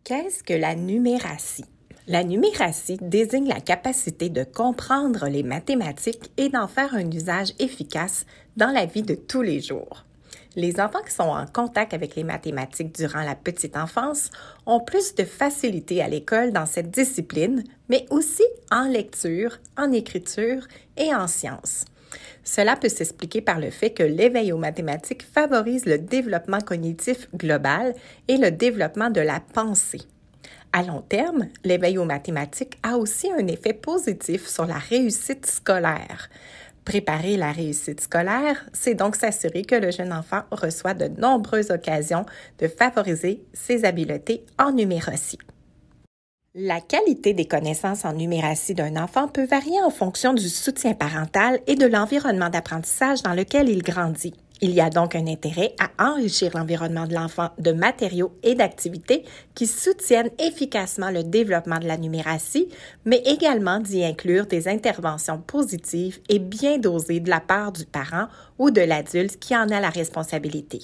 Qu'est-ce que la numératie? La numératie désigne la capacité de comprendre les mathématiques et d'en faire un usage efficace dans la vie de tous les jours. Les enfants qui sont en contact avec les mathématiques durant la petite enfance ont plus de facilité à l'école dans cette discipline, mais aussi en lecture, en écriture et en sciences. Cela peut s'expliquer par le fait que l'éveil aux mathématiques favorise le développement cognitif global et le développement de la pensée. À long terme, l'éveil aux mathématiques a aussi un effet positif sur la réussite scolaire. Préparer la réussite scolaire, c'est donc s'assurer que le jeune enfant reçoit de nombreuses occasions de favoriser ses habiletés en numératie. La qualité des connaissances en numératie d'un enfant peut varier en fonction du soutien parental et de l'environnement d'apprentissage dans lequel il grandit. Il y a donc un intérêt à enrichir l'environnement de l'enfant de matériaux et d'activités qui soutiennent efficacement le développement de la numératie, mais également d'y inclure des interventions positives et bien dosées de la part du parent ou de l'adulte qui en a la responsabilité.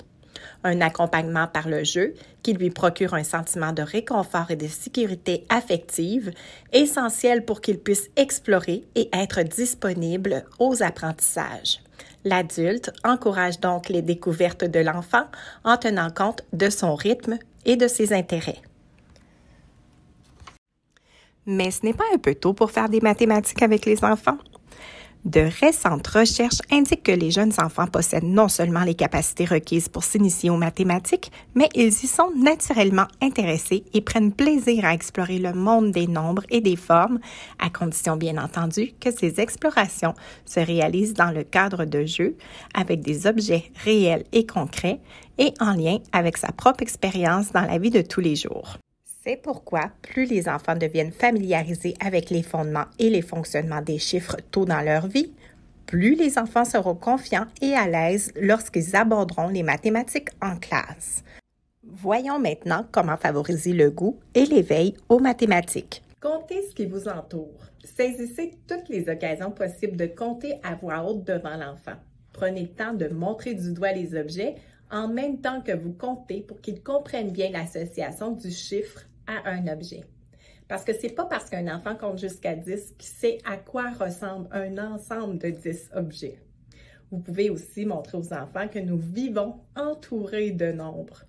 Un accompagnement par le jeu qui lui procure un sentiment de réconfort et de sécurité affective, essentiel pour qu'il puisse explorer et être disponible aux apprentissages. L'adulte encourage donc les découvertes de l'enfant en tenant compte de son rythme et de ses intérêts. Mais ce n'est pas un peu tôt pour faire des mathématiques avec les enfants? De récentes recherches indiquent que les jeunes enfants possèdent non seulement les capacités requises pour s'initier aux mathématiques, mais ils y sont naturellement intéressés et prennent plaisir à explorer le monde des nombres et des formes, à condition bien entendu que ces explorations se réalisent dans le cadre de jeux, avec des objets réels et concrets, et en lien avec sa propre expérience dans la vie de tous les jours. C'est pourquoi plus les enfants deviennent familiarisés avec les fondements et les fonctionnements des chiffres tôt dans leur vie, plus les enfants seront confiants et à l'aise lorsqu'ils aborderont les mathématiques en classe. Voyons maintenant comment favoriser le goût et l'éveil aux mathématiques. Comptez ce qui vous entoure. Saisissez toutes les occasions possibles de compter à voix haute devant l'enfant. Prenez le temps de montrer du doigt les objets en même temps que vous comptez pour qu'ils comprennent bien l'association du chiffre à un objet. Parce que c'est pas parce qu'un enfant compte jusqu'à 10 qu'il sait à quoi ressemble un ensemble de 10 objets. Vous pouvez aussi montrer aux enfants que nous vivons entourés de nombres.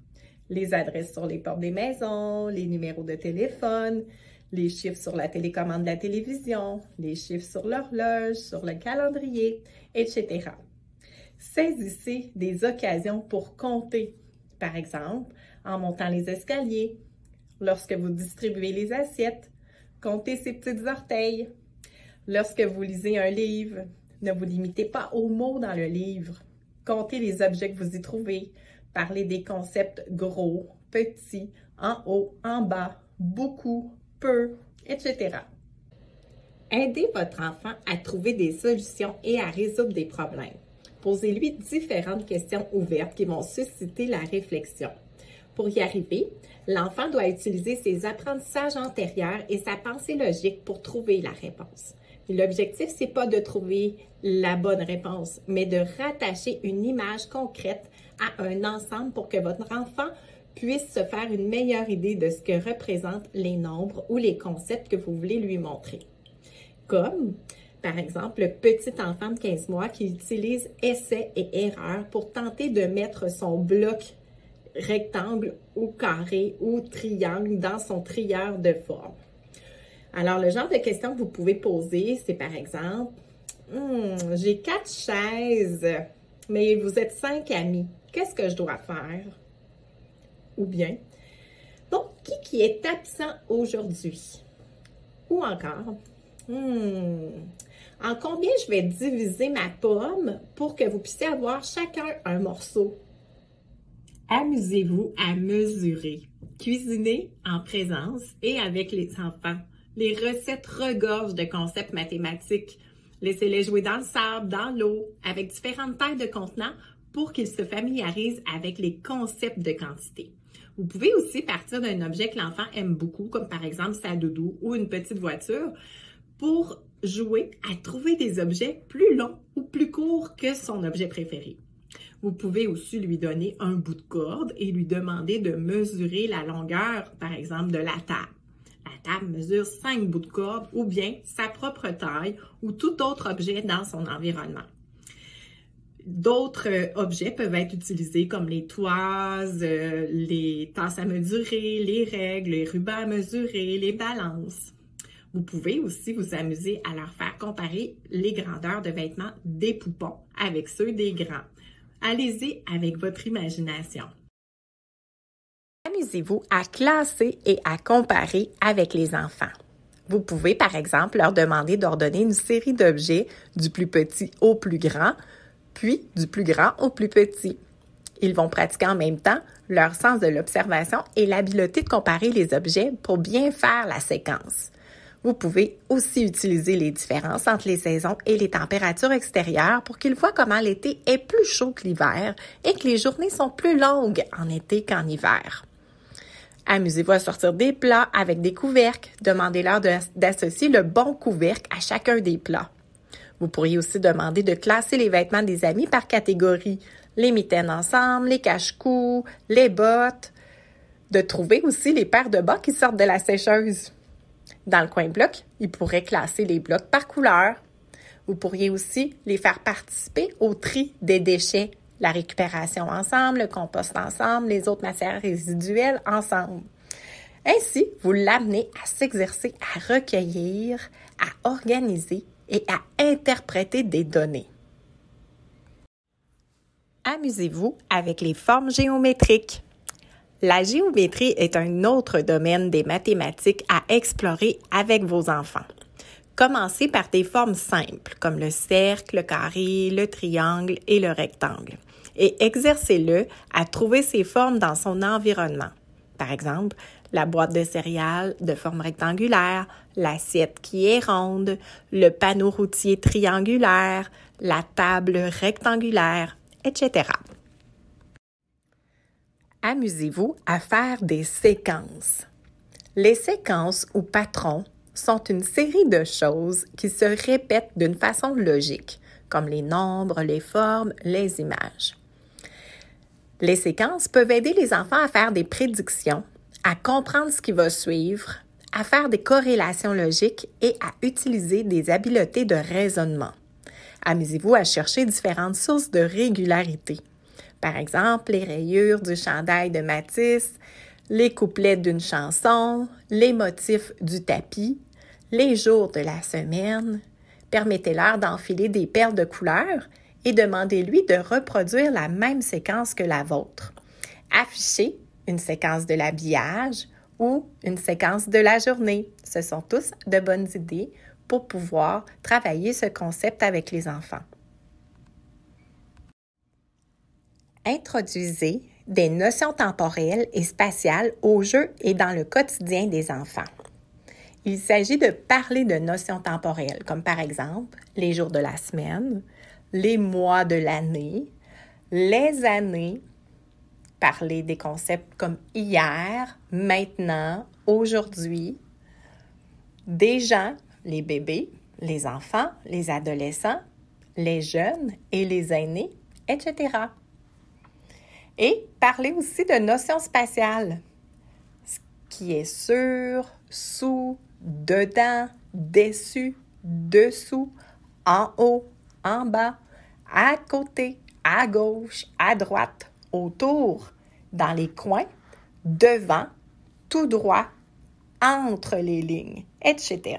Les adresses sur les portes des maisons, les numéros de téléphone, les chiffres sur la télécommande de la télévision, les chiffres sur l'horloge, sur le calendrier, etc. Saisissez des occasions pour compter, par exemple, en montant les escaliers, lorsque vous distribuez les assiettes, comptez ses petits orteils. Lorsque vous lisez un livre, ne vous limitez pas aux mots dans le livre. Comptez les objets que vous y trouvez. Parlez des concepts gros, petits, en haut, en bas, beaucoup, peu, etc. Aidez votre enfant à trouver des solutions et à résoudre des problèmes. Posez-lui différentes questions ouvertes qui vont susciter la réflexion. Pour y arriver, l'enfant doit utiliser ses apprentissages antérieurs et sa pensée logique pour trouver la réponse. L'objectif, c'est pas de trouver la bonne réponse, mais de rattacher une image concrète à un ensemble pour que votre enfant puisse se faire une meilleure idée de ce que représentent les nombres ou les concepts que vous voulez lui montrer. Comme, par exemple, le petit enfant de 15 mois qui utilise essais et erreurs pour tenter de mettre son bloc rectangle ou carré ou triangle dans son trieur de forme. Alors, le genre de questions que vous pouvez poser, c'est par exemple, j'ai 4 chaises, mais vous êtes 5 amis. Qu'est-ce que je dois faire? Ou bien, donc, qui est absent aujourd'hui? Ou encore, en combien je vais diviser ma pomme pour que vous puissiez avoir chacun un morceau? Amusez-vous à mesurer. Cuisinez en présence et avec les enfants. Les recettes regorgent de concepts mathématiques. Laissez-les jouer dans le sable, dans l'eau, avec différentes tailles de contenants pour qu'ils se familiarisent avec les concepts de quantité. Vous pouvez aussi partir d'un objet que l'enfant aime beaucoup, comme par exemple sa doudou ou une petite voiture, pour jouer à trouver des objets plus longs ou plus courts que son objet préféré. Vous pouvez aussi lui donner un bout de corde et lui demander de mesurer la longueur, par exemple, de la table. La table mesure 5 bouts de corde ou bien sa propre taille ou tout autre objet dans son environnement. D'autres objets peuvent être utilisés comme les toises, les tasses à mesurer, les règles, les rubans à mesurer, les balances. Vous pouvez aussi vous amuser à leur faire comparer les grandeurs de vêtements des poupons avec ceux des grands. Allez-y avec votre imagination. Amusez-vous à classer et à comparer avec les enfants. Vous pouvez, par exemple, leur demander d'ordonner une série d'objets du plus petit au plus grand, puis du plus grand au plus petit. Ils vont pratiquer en même temps leur sens de l'observation et l'habileté de comparer les objets pour bien faire la séquence. Vous pouvez aussi utiliser les différences entre les saisons et les températures extérieures pour qu'ils voient comment l'été est plus chaud que l'hiver et que les journées sont plus longues en été qu'en hiver. Amusez-vous à sortir des plats avec des couvercles. Demandez-leur d'associer le bon couvercle à chacun des plats. Vous pourriez aussi demander de classer les vêtements des amis par catégorie. Les mitaines ensemble, les cache-cous, les bottes. De trouver aussi les paires de bas qui sortent de la sécheuse. Dans le coin bloc, ils pourraient classer les blocs par couleur. Vous pourriez aussi les faire participer au tri des déchets, la récupération ensemble, le compost ensemble, les autres matières résiduelles ensemble. Ainsi, vous l'amenez à s'exercer, à recueillir, à organiser et à interpréter des données. Amusez-vous avec les formes géométriques. La géométrie est un autre domaine des mathématiques à explorer avec vos enfants. Commencez par des formes simples comme le cercle, le carré, le triangle et le rectangle et exercez-le à trouver ces formes dans son environnement. Par exemple, la boîte de céréales de forme rectangulaire, l'assiette qui est ronde, le panneau routier triangulaire, la table rectangulaire, etc. Amusez-vous à faire des séquences. Les séquences ou patrons sont une série de choses qui se répètent d'une façon logique, comme les nombres, les formes, les images. Les séquences peuvent aider les enfants à faire des prédictions, à comprendre ce qui va suivre, à faire des corrélations logiques et à utiliser des habiletés de raisonnement. Amusez-vous à chercher différentes sources de régularité. Par exemple, les rayures du chandail de Matisse, les couplets d'une chanson, les motifs du tapis, les jours de la semaine. Permettez-leur d'enfiler des perles de couleurs et demandez-lui de reproduire la même séquence que la vôtre. Affichez une séquence de l'habillage ou une séquence de la journée. Ce sont tous de bonnes idées pour pouvoir travailler ce concept avec les enfants. Introduisez des notions temporelles et spatiales au jeu et dans le quotidien des enfants. Il s'agit de parler de notions temporelles, comme par exemple les jours de la semaine, les mois de l'année, les années, parler des concepts comme hier, maintenant, aujourd'hui, des gens, les bébés, les enfants, les adolescents, les jeunes et les aînés, etc. Et parler aussi de notions spatiales, ce qui est sur, sous, dedans, dessus, dessous, en haut, en bas, à côté, à gauche, à droite, autour, dans les coins, devant, tout droit, entre les lignes, etc.